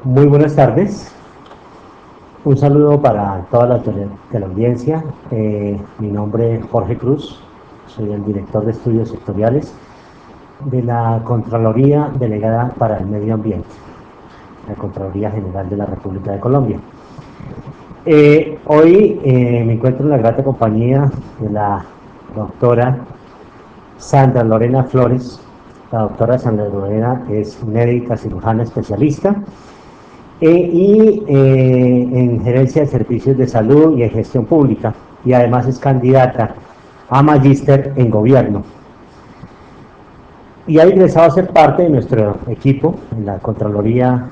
Muy buenas tardes. Un saludo para toda la audiencia. Mi nombre es Jorge Cruz, soy el director de estudios sectoriales de la Contraloría Delegada para el Medio Ambiente, la Contraloría General de la República de Colombia. Hoy me encuentro en la grata compañía de la doctora Sandra Lorena Flores. La doctora Sandra Lorena es médica cirujana especialista en gerencia de servicios de salud y en gestión pública, y además es candidata a magíster en gobierno. Y ha ingresado a ser parte de nuestro equipo en la Contraloría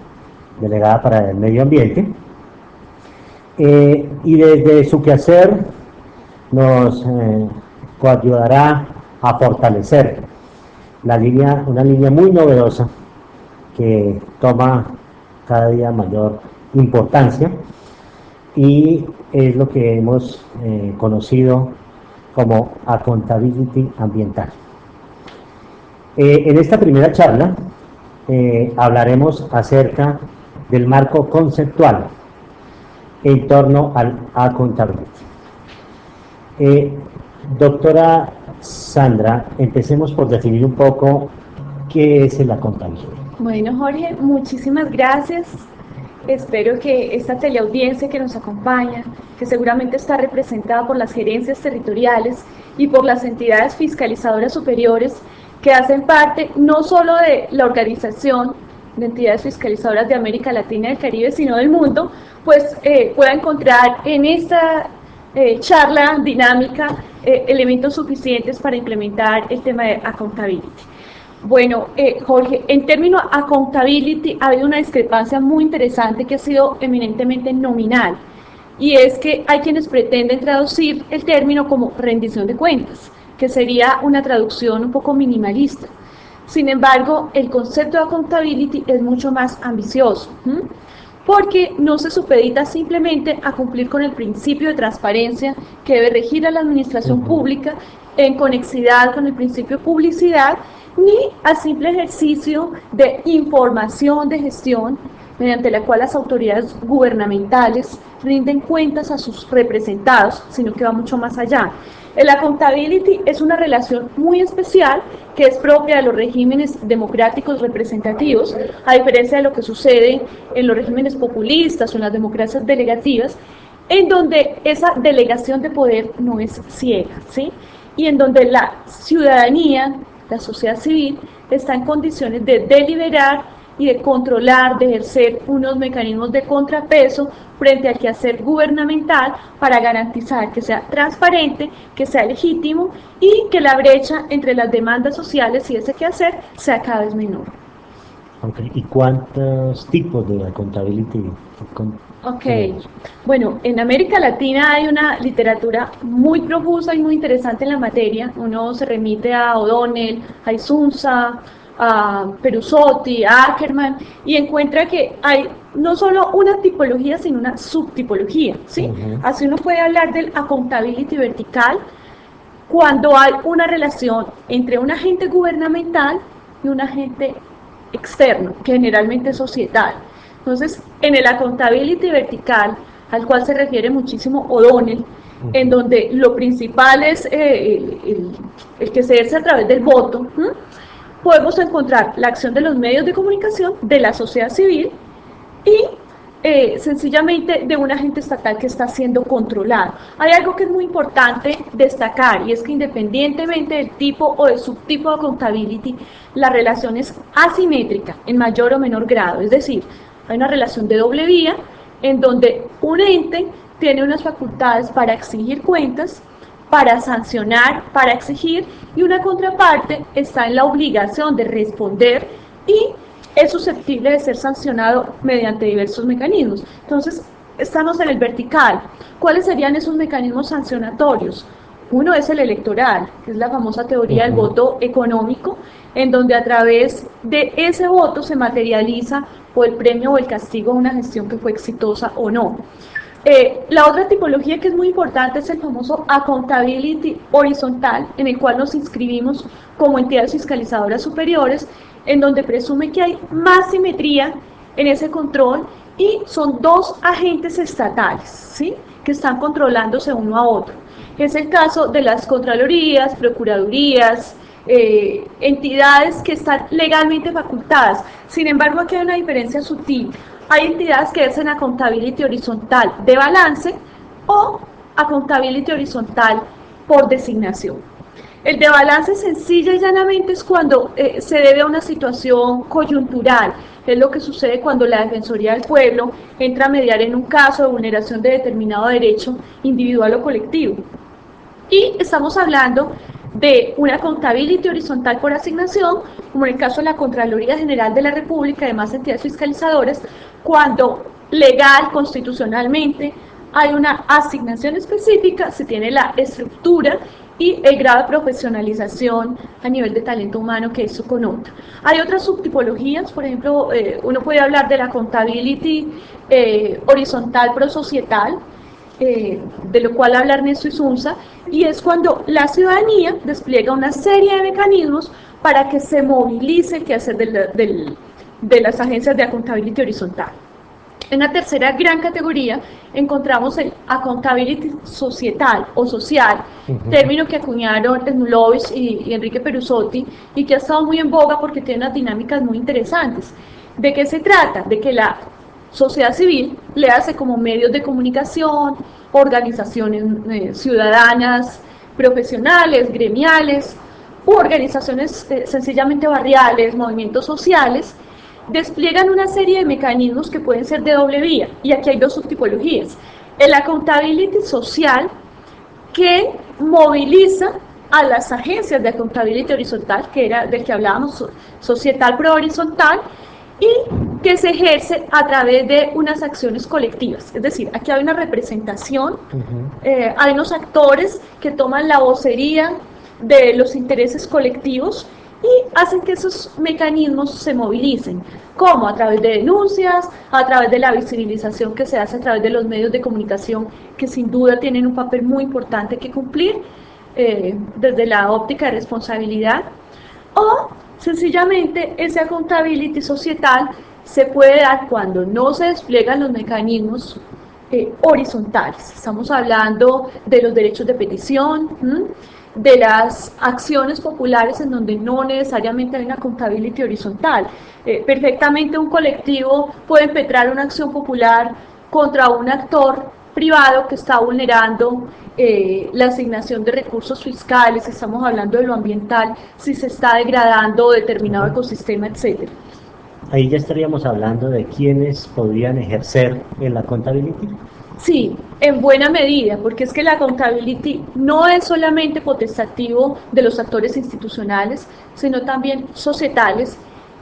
Delegada para el Medio Ambiente. Y desde su quehacer nos coayudará a fortalecer una línea muy novedosa que toma cada día mayor importancia y es lo que hemos conocido como accountability ambiental. En esta primera charla hablaremos acerca del marco conceptual en torno al accountability. Doctora Sandra, empecemos por definir un poco qué es el accountability. Bueno, Jorge, muchísimas gracias. Espero que esta teleaudiencia que nos acompaña, que seguramente está representada por las gerencias territoriales y por las entidades fiscalizadoras superiores, que hacen parte no solo de la Organización de Entidades Fiscalizadoras de América Latina y el Caribe, sino del mundo, pues pueda encontrar en esta charla dinámica elementos suficientes para implementar el tema de accountability. Bueno, Jorge, en términos de accountability ha habido una discrepancia muy interesante que ha sido eminentemente nominal, y es que hay quienes pretenden traducir el término como rendición de cuentas, que sería una traducción un poco minimalista. Sin embargo, el concepto de accountability es mucho más ambicioso, porque no se supedita simplemente a cumplir con el principio de transparencia que debe regir a la administración pública en conexidad con el principio de publicidad, ni al simple ejercicio de información de gestión mediante la cual las autoridades gubernamentales rinden cuentas a sus representados, sino que va mucho más allá. El accountability es una relación muy especial que es propia de los regímenes democráticos representativos, a diferencia de lo que sucede en los regímenes populistas o en las democracias delegativas, en donde esa delegación de poder no es ciega, ¿sí? Y en donde la ciudadanía, la sociedad civil, está en condiciones de deliberar y de controlar, de ejercer unos mecanismos de contrapeso frente al quehacer gubernamental para garantizar que sea transparente, que sea legítimo y que la brecha entre las demandas sociales y ese quehacer sea cada vez menor. Okay. ¿Y cuántos tipos de accountability? Ok, bueno, en América Latina hay una literatura muy profusa y muy interesante en la materia. Uno se remite a O'Donnell, a Isunza, a Perusotti, a Ackerman, y encuentra que hay no solo una tipología, sino una subtipología, ¿sí? Así uno puede hablar del accountability vertical cuando hay una relación entre un agente gubernamental y un agente externo, que generalmente es societal. Entonces, en el accountability vertical, al cual se refiere muchísimo O'Donnell, en donde lo principal es el que se ejerce a través del voto, podemos encontrar la acción de los medios de comunicación, de la sociedad civil y sencillamente de un agente estatal que está siendo controlado. Hay algo que es muy importante destacar, y es que independientemente del tipo o del subtipo de accountability, la relación es asimétrica en mayor o menor grado, es decir, hay una relación de doble vía en donde un ente tiene unas facultades para exigir cuentas, para sancionar, para exigir, y una contraparte está en la obligación de responder y es susceptible de ser sancionado mediante diversos mecanismos. Entonces, estamos en el vertical. ¿Cuáles serían esos mecanismos sancionatorios? Uno es el electoral, que es la famosa teoría del voto económico, en donde a través de ese voto se materializa o el premio o el castigo de una gestión que fue exitosa o no. La otra tipología que es muy importante es el famoso accountability horizontal, en el cual nos inscribimos como entidades fiscalizadoras superiores, en donde presume que hay más simetría en ese control y son dos agentes estatales, ¿sí?, que están controlándose uno a otro. Es el caso de las contralorías, procuradurías, entidades que están legalmente facultadas. Sin embargo, aquí hay una diferencia sutil. Hay entidades que hacen accountability horizontal de balance o accountability horizontal por designación. El de balance sencilla y llanamente es cuando se debe a una situación coyuntural. Es lo que sucede cuando la Defensoría del Pueblo entra a mediar en un caso de vulneración de determinado derecho individual o colectivo. Y estamos hablando de una accountability horizontal por asignación, como en el caso de la Contraloría General de la República y demás entidades fiscalizadoras, cuando legal, constitucionalmente, hay una asignación específica, se tiene la estructura y el grado de profesionalización a nivel de talento humano que eso connota. Hay otras subtipologías, por ejemplo, uno puede hablar de la accountability horizontal prosocietal, de lo cual habla Ernesto Isunza, y es cuando la ciudadanía despliega una serie de mecanismos para que se movilice el quehacer de las agencias de accountability horizontal. En la tercera gran categoría encontramos el accountability societal o social, término que acuñaron Smulovich y Enrique Perusotti y que ha estado muy en boga porque tiene unas dinámicas muy interesantes. ¿De qué se trata? De que la sociedad civil le hace como medios de comunicación, organizaciones ciudadanas, profesionales, gremiales, u organizaciones sencillamente barriales, movimientos sociales, despliegan una serie de mecanismos que pueden ser de doble vía, y aquí hay dos subtipologías. El accountability social, que moviliza a las agencias de accountability horizontal, que era del que hablábamos, societal pro horizontal, y que se ejerce a través de unas acciones colectivas. Es decir, aquí hay una representación, hay unos actores que toman la vocería de los intereses colectivos y hacen que esos mecanismos se movilicen, como a través de denuncias, a través de la visibilización que se hace a través de los medios de comunicación, que sin duda tienen un papel muy importante que cumplir desde la óptica de responsabilidad, o sencillamente ese accountability societal se puede dar cuando no se despliegan los mecanismos horizontales. Estamos hablando de los derechos de petición, de las acciones populares en donde no necesariamente hay una accountability horizontal. Perfectamente un colectivo puede impetrar una acción popular contra un actor privado que está vulnerando la asignación de recursos fiscales, estamos hablando de lo ambiental, si se está degradando determinado ecosistema, etc. Ahí ya estaríamos hablando de quiénes podrían ejercer en la accountability. Sí, en buena medida, porque es que la accountability no es solamente potestativo de los actores institucionales, sino también societales,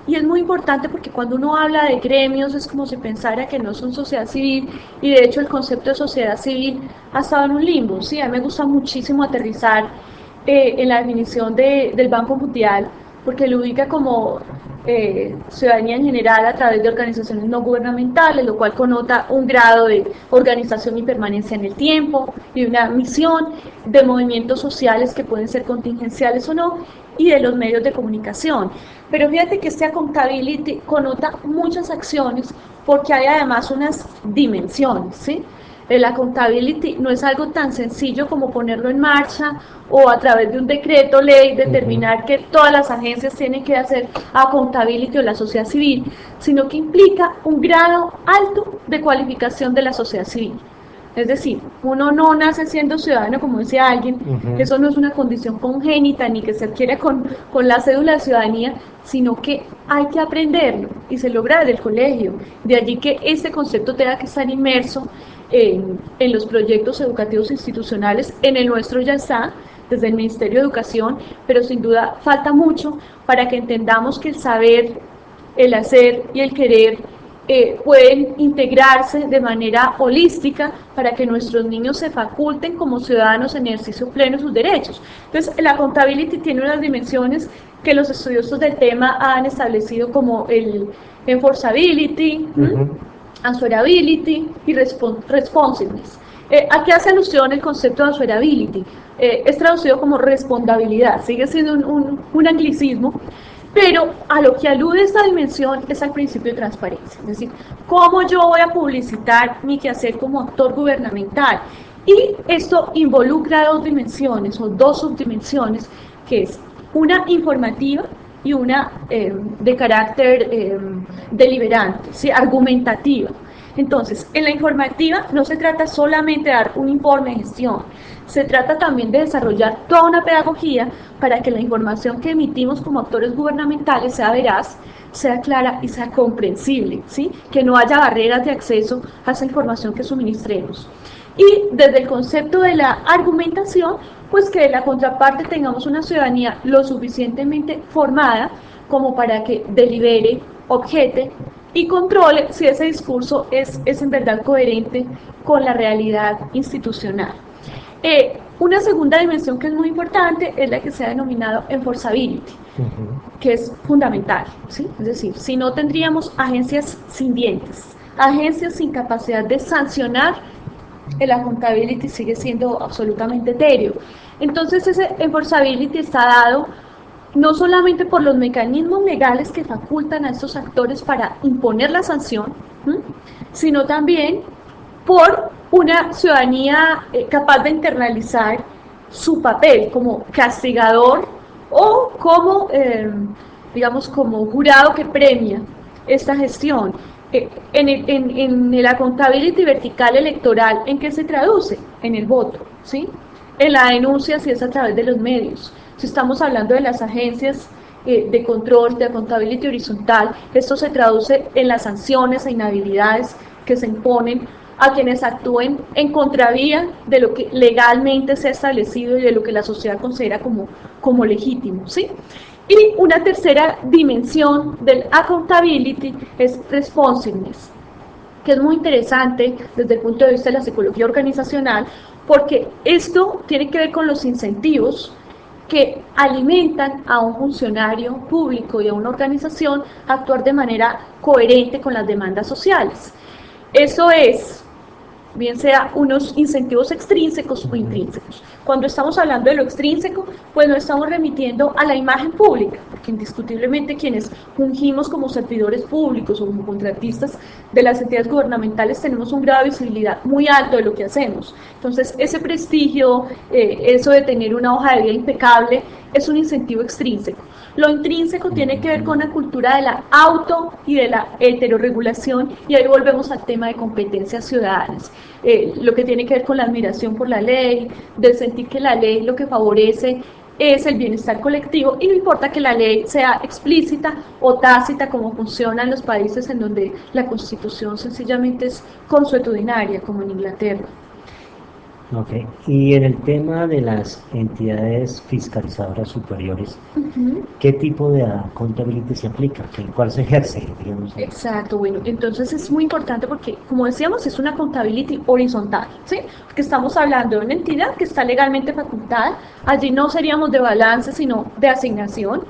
y es muy importante porque cuando uno habla de gremios es como si pensara que no son sociedad civil, y de hecho el concepto de sociedad civil ha estado en un limbo. Sí, a mí me gusta muchísimo aterrizar en la definición del Banco Mundial, porque lo ubica como ciudadanía en general a través de organizaciones no gubernamentales, lo cual connota un grado de organización y permanencia en el tiempo, y una misión de movimientos sociales que pueden ser contingenciales o no, y de los medios de comunicación. Pero fíjate que este accountability connota muchas acciones porque hay además unas dimensiones, ¿sí? El accountability no es algo tan sencillo como ponerlo en marcha o a través de un decreto ley determinar que todas las agencias tienen que hacer accountability o la sociedad civil, sino que implica un grado alto de cualificación de la sociedad civil. Es decir, uno no nace siendo ciudadano, como decía alguien, eso no es una condición congénita ni que se adquiere con la cédula de ciudadanía, sino que hay que aprenderlo y se logra desde el colegio. De allí que este concepto tenga que estar inmerso en los proyectos educativos institucionales. En el nuestro ya está, desde el Ministerio de Educación, pero sin duda falta mucho para que entendamos que el saber, el hacer y el querer pueden integrarse de manera holística para que nuestros niños se faculten como ciudadanos en ejercicio pleno de sus derechos. Entonces, la accountability tiene unas dimensiones que los estudiosos del tema han establecido como el enforceability, answerability y responsiveness. ¿A qué hace alusión el concepto de answerability? Es traducido como respondabilidad, sigue siendo un anglicismo, Pero a lo que alude esta dimensión es al principio de transparencia, es decir, cómo yo voy a publicitar mi quehacer como actor gubernamental. Y esto involucra dos dimensiones o dos subdimensiones, que es una informativa y una de carácter deliberante, ¿sí? Argumentativa. Entonces, en la informativa no se trata solamente de dar un informe de gestión, se trata también de desarrollar toda una pedagogía para que la información que emitimos como actores gubernamentales sea veraz, sea clara y sea comprensible, ¿sí? Que no haya barreras de acceso a esa información que suministremos. Y desde el concepto de la argumentación, pues que de la contraparte tengamos una ciudadanía lo suficientemente formada como para que delibere, objete y controle si ese discurso es en verdad coherente con la realidad institucional. Una segunda dimensión que es muy importante es la que se ha denominado enforceability, que es fundamental, ¿sí? Es decir, si no tendríamos agencias sin dientes, agencias sin capacidad de sancionar, el accountability sigue siendo absolutamente etéreo. Entonces ese enforceability está dado no solamente por los mecanismos legales que facultan a estos actores para imponer la sanción, sino también por una ciudadanía capaz de internalizar su papel como castigador o como, digamos, como jurado que premia esta gestión. En el accountability vertical electoral, ¿en qué se traduce? En el voto, ¿sí? En la denuncia, si es a través de los medios. Si estamos hablando de las agencias de control, de accountability horizontal, esto se traduce en las sanciones e inhabilidades que se imponen a quienes actúen en contravía de lo que legalmente se ha establecido y de lo que la sociedad considera como legítimo, ¿sí? Y una tercera dimensión del accountability es responsiveness, que es muy interesante desde el punto de vista de la psicología organizacional, porque esto tiene que ver con los incentivos que alimentan a un funcionario público y a una organización a actuar de manera coherente con las demandas sociales. Eso es, bien sea unos incentivos extrínsecos o intrínsecos. Cuando estamos hablando de lo extrínseco, pues nos estamos remitiendo a la imagen pública, porque indiscutiblemente quienes fungimos como servidores públicos o como contratistas de las entidades gubernamentales tenemos un grado de visibilidad muy alto de lo que hacemos. Entonces, ese prestigio, eso de tener una hoja de vida impecable, es un incentivo extrínseco. Lo intrínseco tiene que ver con la cultura de la auto y de la heterorregulación, y ahí volvemos al tema de competencias ciudadanas. Lo que tiene que ver con la admiración por la ley, de sentir que la ley lo que favorece es el bienestar colectivo y no importa que la ley sea explícita o tácita como funciona en los países en donde la Constitución sencillamente es consuetudinaria, como en Inglaterra. Ok, y en el tema de las entidades fiscalizadoras superiores, ¿qué tipo de accountability se aplica? ¿Cuál se ejerce, digamos? Exacto, bueno, entonces es muy importante porque, como decíamos, es una accountability horizontal, ¿sí? Porque estamos hablando de una entidad que está legalmente facultada, allí no seríamos de balance, sino de asignación,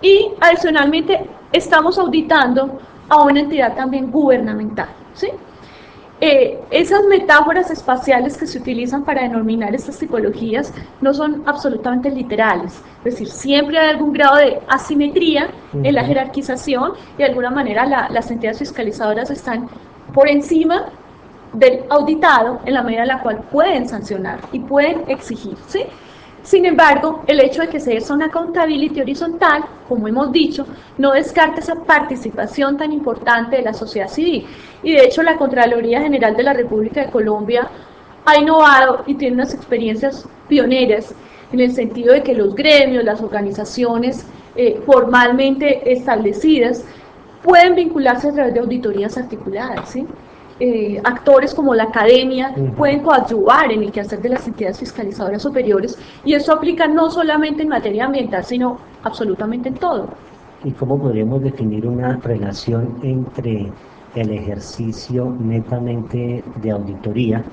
y adicionalmente estamos auditando a una entidad también gubernamental, ¿sí? Esas metáforas espaciales que se utilizan para denominar estas tipologías no son absolutamente literales, es decir, siempre hay algún grado de asimetría en la jerarquización y de alguna manera las entidades fiscalizadoras están por encima del auditado en la medida en la cual pueden sancionar y pueden exigir, ¿sí? Sin embargo, el hecho de que se ejerza una accountability horizontal, como hemos dicho, no descarta esa participación tan importante de la sociedad civil. Y de hecho, la Contraloría General de la República de Colombia ha innovado y tiene unas experiencias pioneras en el sentido de que los gremios, las organizaciones formalmente establecidas pueden vincularse a través de auditorías articuladas, ¿sí? Actores como la academia pueden coadyuvar en el quehacer de las entidades fiscalizadoras superiores, y eso aplica no solamente en materia ambiental, sino absolutamente en todo. ¿Y cómo podríamos definir una relación entre el ejercicio netamente de auditoría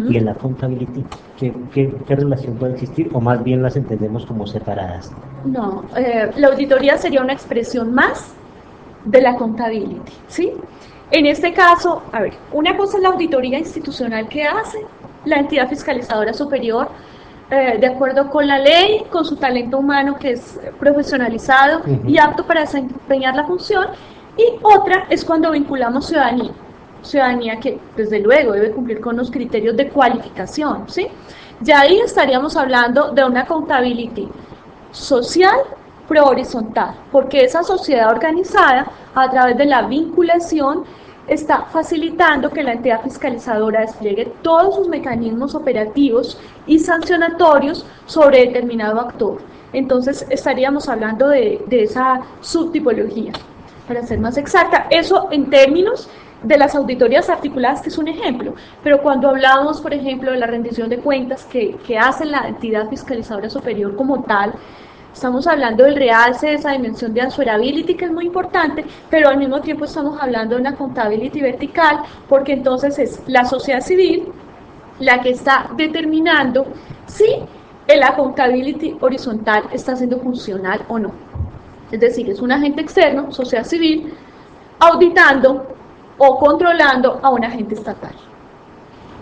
y el accountability? ¿Qué relación puede existir, o más bien las entendemos como separadas? No, la auditoría sería una expresión más de la accountability, ¿sí? En este caso, a ver, una cosa es la auditoría institucional que hace la entidad fiscalizadora superior de acuerdo con la ley, con su talento humano que es profesionalizado y apto para desempeñar la función. Y otra es cuando vinculamos ciudadanía que desde luego debe cumplir con los criterios de cualificación, ¿sí? Ya ahí estaríamos hablando de una accountability social pro horizontal, porque esa sociedad organizada, a través de la vinculación, está facilitando que la entidad fiscalizadora despliegue todos sus mecanismos operativos y sancionatorios sobre determinado actor. Entonces estaríamos hablando de esa subtipología, para ser más exacta. Eso en términos de las auditorías articuladas, que es un ejemplo, pero cuando hablamos, por ejemplo, de la rendición de cuentas que hace la entidad fiscalizadora superior como tal, estamos hablando del realce de esa dimensión de answerability, que es muy importante, pero al mismo tiempo estamos hablando de una accountability vertical, porque entonces es la sociedad civil la que está determinando si el accountability horizontal está siendo funcional o no. Es decir, es un agente externo, sociedad civil, auditando o controlando a un agente estatal.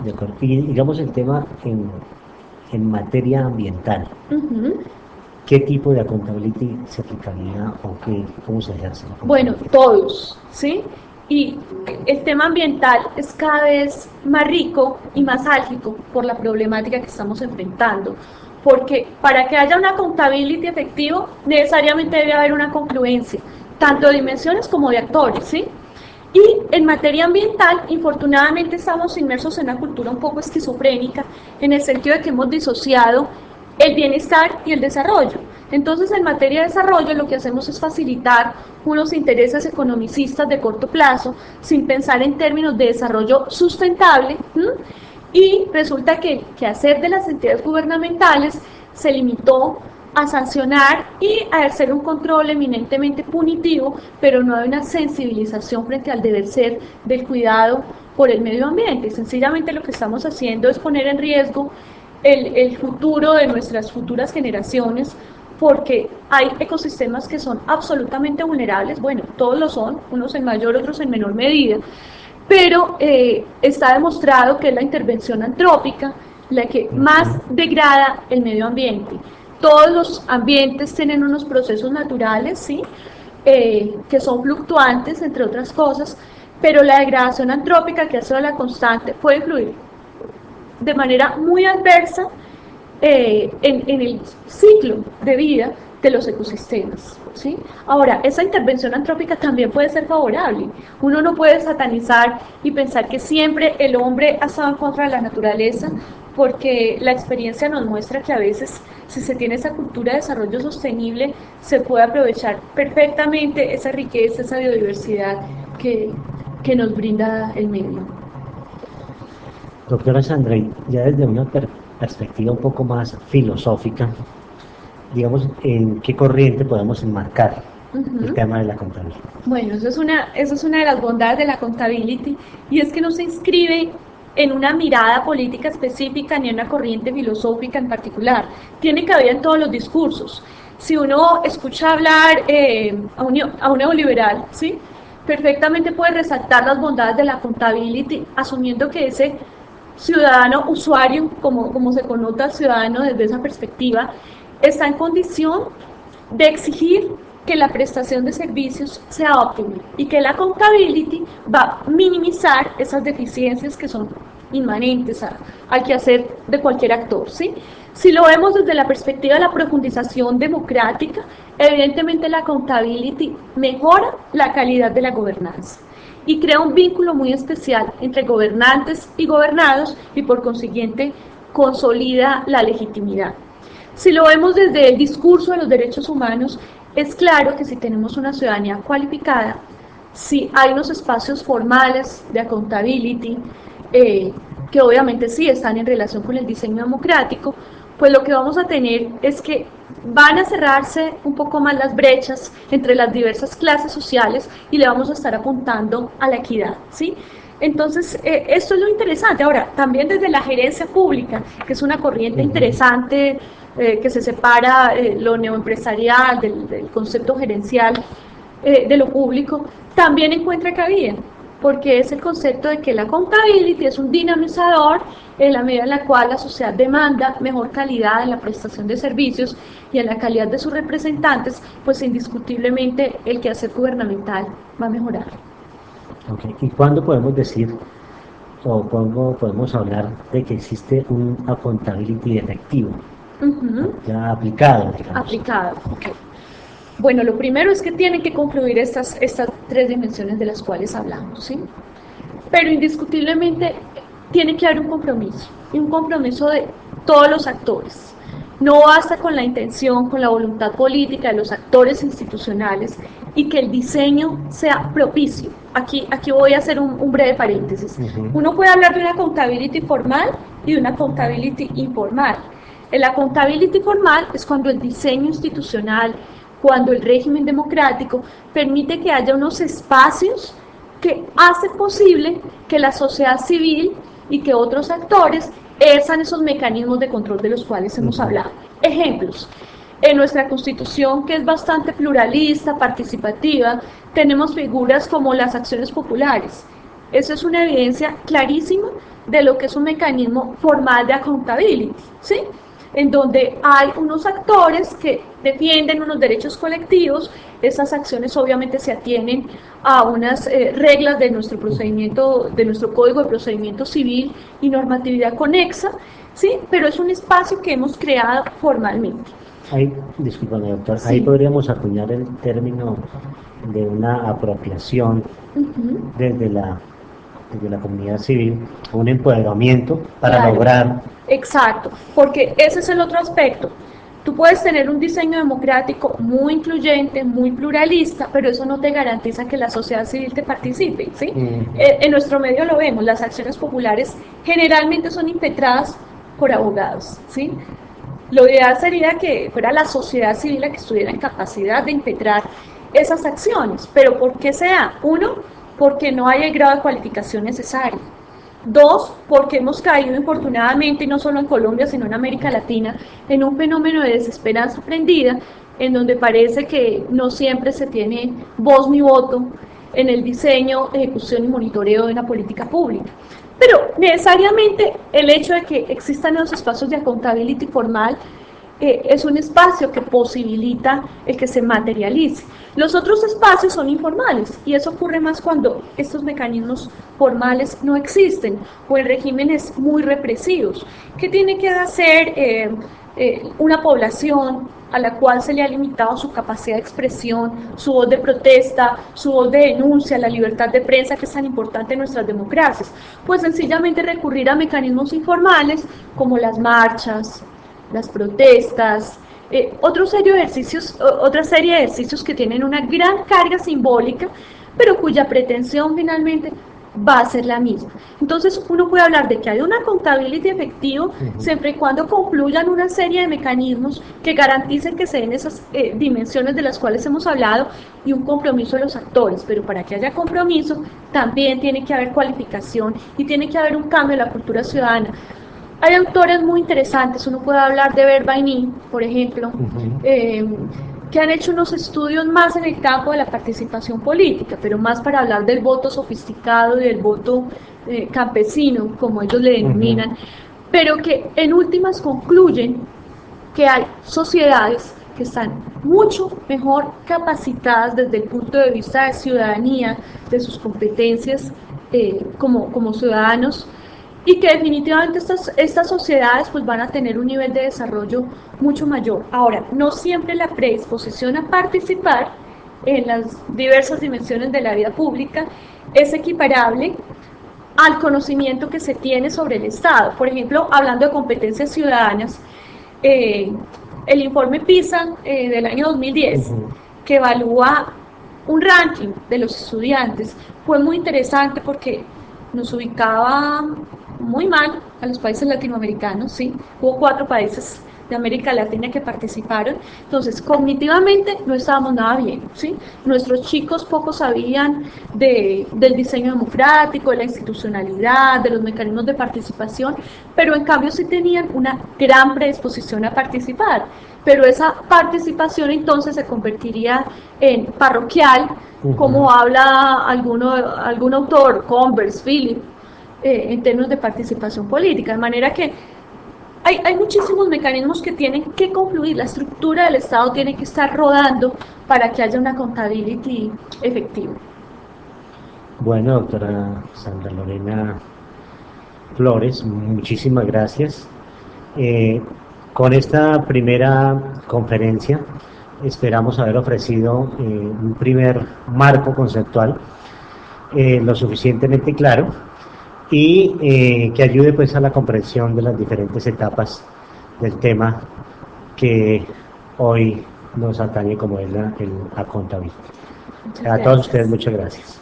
De acuerdo. Y digamos el tema en materia ambiental. ¿Qué tipo de accountability se aplicaría o cómo se ejerce? Bueno, todos, ¿sí? Y el tema ambiental es cada vez más rico y más álgico por la problemática que estamos enfrentando. Porque para que haya una accountability efectivo, necesariamente debe haber una confluencia, tanto de dimensiones como de actores, ¿sí? Y en materia ambiental, infortunadamente estamos inmersos en una cultura un poco esquizofrénica, en el sentido de que hemos disociado el bienestar y el desarrollo. Entonces, en materia de desarrollo, lo que hacemos es facilitar unos intereses economicistas de corto plazo, sin pensar en términos de desarrollo sustentable, y resulta que hacer de las entidades gubernamentales se limitó a sancionar y a ejercer un control eminentemente punitivo, pero no hay una sensibilización frente al deber ser del cuidado por el medio ambiente. Sencillamente lo que estamos haciendo es poner en riesgo el futuro de nuestras futuras generaciones, porque hay ecosistemas que son absolutamente vulnerables, bueno, todos lo son, unos en mayor, otros en menor medida, pero está demostrado que es la intervención antrópica la que más degrada el medio ambiente. Todos los ambientes tienen unos procesos naturales, ¿sí? Que son fluctuantes, entre otras cosas, pero la degradación antrópica, que ha sido la constante, puede influir de manera muy adversa en el ciclo de vida de los ecosistemas, ¿sí? Ahora, esa intervención antrópica también puede ser favorable. Uno no puede satanizar y pensar que siempre el hombre ha estado en contra de la naturaleza, porque la experiencia nos muestra que a veces, si se tiene esa cultura de desarrollo sostenible, se puede aprovechar perfectamente esa riqueza, esa biodiversidad que nos brinda el medio. Doctora Sandra, ya desde una perspectiva un poco más filosófica, digamos, ¿en qué corriente podemos enmarcar el tema de la accountability? Bueno, eso es una de las bondades de la accountability, y es que no se inscribe en una mirada política específica ni en una corriente filosófica en particular. Tiene cabida en todos los discursos. Si uno escucha hablar a un neoliberal, ¿sí?, perfectamente puede resaltar las bondades de la accountability, asumiendo que ese ciudadano usuario, como se connota al ciudadano desde esa perspectiva, está en condición de exigir que la prestación de servicios sea óptima y que la accountability va a minimizar esas deficiencias que son inmanentes al quehacer de cualquier actor, ¿sí? Si lo vemos desde la perspectiva de la profundización democrática, evidentemente la accountability mejora la calidad de la gobernanza y crea un vínculo muy especial entre gobernantes y gobernados, y por consiguiente consolida la legitimidad. Si lo vemos desde el discurso de los derechos humanos, es claro que si tenemos una ciudadanía cualificada, si hay unos espacios formales de accountability, que obviamente sí están en relación con el diseño democrático, pues lo que vamos a tener es que van a cerrarse un poco más las brechas entre las diversas clases sociales y le vamos a estar apuntando a la equidad, ¿sí? Entonces, esto es lo interesante. Ahora, también desde la gerencia pública, que es una corriente interesante, que se separa lo neoempresarial del concepto gerencial de lo público, también encuentra cabida, porque es el concepto de que la accountability es un dinamizador en la medida en la cual la sociedad demanda mejor calidad en la prestación de servicios y en la calidad de sus representantes, pues indiscutiblemente el quehacer gubernamental va a mejorar. Okay. ¿Y cuándo podemos decir o cuándo podemos hablar de que existe un accountability efectivo, ya aplicado, digamos? Aplicado, ok. Bueno, lo primero es que tienen que concluir estas tres dimensiones de las cuales hablamos, ¿sí? Pero indiscutiblemente tiene que haber un compromiso, y un compromiso de todos los actores. No basta con la intención, con la voluntad política de los actores institucionales y que el diseño sea propicio. Aquí voy a hacer un breve paréntesis. Uno puede hablar de una accountability formal y de una accountability informal. El accountability formal es cuando el diseño institucional, cuando el régimen democrático permite que haya unos espacios que hacen posible que la sociedad civil y que otros actores ejerzan esos mecanismos de control de los cuales hemos hablado. Ejemplos. En nuestra Constitución, que es bastante pluralista, participativa, tenemos figuras como las acciones populares. Eso es una evidencia clarísima de lo que es un mecanismo formal de accountability, ¿sí? En donde hay unos actores que defienden unos derechos colectivos. Esas acciones obviamente se atienen a unas reglas de nuestro procedimiento, de nuestro Código de Procedimiento Civil y normatividad conexa, ¿sí? Pero es un espacio que hemos creado formalmente. Ahí, discúlpame, doctor, sí. Ahí podríamos acuñar el término de una apropiación desde la comunidad civil, un empoderamiento para lograr... Exacto, porque ese es el otro aspecto. Tú puedes tener un diseño democrático muy incluyente, muy pluralista, pero eso no te garantiza que la sociedad civil te participe, ¿sí? En nuestro medio lo vemos, las acciones populares generalmente son impetradas por abogados, ¿sí? Lo ideal sería que fuera la sociedad civil la que estuviera en capacidad de impetrar esas acciones, pero ¿por qué se da? Uno, porque no hay el grado de cualificación necesario. Dos, porque hemos caído infortunadamente, y no solo en Colombia, sino en América Latina, en un fenómeno de desesperanza aprendida, en donde parece que no siempre se tiene voz ni voto en el diseño, ejecución y monitoreo de una política pública. Pero necesariamente el hecho de que existan esos espacios de accountability formal es un espacio que posibilita el que se materialice. Los otros espacios son informales y eso ocurre más cuando estos mecanismos formales no existen o en regímenes muy represivos. ¿Qué tiene que hacer una población a la cual se le ha limitado su capacidad de expresión, su voz de protesta, su voz de denuncia, la libertad de prensa que es tan importante en nuestras democracias? Pues sencillamente recurrir a mecanismos informales como las marchas, las protestas, otra serie de ejercicios que tienen una gran carga simbólica, pero cuya pretensión finalmente va a ser la misma. Entonces uno puede hablar de que hay una accountability efectivo siempre y cuando concluyan una serie de mecanismos que garanticen que se den esas dimensiones de las cuales hemos hablado y un compromiso de los actores, pero para que haya compromiso también tiene que haber cualificación y tiene que haber un cambio en la cultura ciudadana. Hay autores muy interesantes, uno puede hablar de Verbaini, por ejemplo, que han hecho unos estudios más en el campo de la participación política, pero más para hablar del voto sofisticado y del voto campesino, como ellos le denominan, pero que en últimas concluyen que hay sociedades que están mucho mejor capacitadas desde el punto de vista de ciudadanía, de sus competencias como ciudadanos, y que definitivamente estas sociedades pues van a tener un nivel de desarrollo mucho mayor. Ahora, no siempre la predisposición a participar en las diversas dimensiones de la vida pública es equiparable al conocimiento que se tiene sobre el Estado. Por ejemplo, hablando de competencias ciudadanas, el informe PISA del año 2010, que evalúa un ranking de los estudiantes, fue muy interesante porque nos ubicaba muy mal a los países latinoamericanos, ¿sí? Hubo 4 países de América Latina que participaron, entonces cognitivamente no estábamos nada bien, ¿sí? Nuestros chicos poco sabían del diseño democrático, de la institucionalidad, de los mecanismos de participación, pero en cambio sí tenían una gran predisposición a participar. pero esa participación entonces se convertiría en parroquial, como habla algún autor, Converse, Philip, en términos de participación política, de manera que hay muchísimos mecanismos que tienen que confluir, la estructura del Estado tiene que estar rodando para que haya una accountability efectiva. Bueno, doctora Sandra Lorena Flores, muchísimas gracias. Con esta primera conferencia esperamos haber ofrecido un primer marco conceptual lo suficientemente claro y que ayude pues a la comprensión de las diferentes etapas del tema que hoy nos atañe, como es el accountability. A todos ustedes muchas gracias.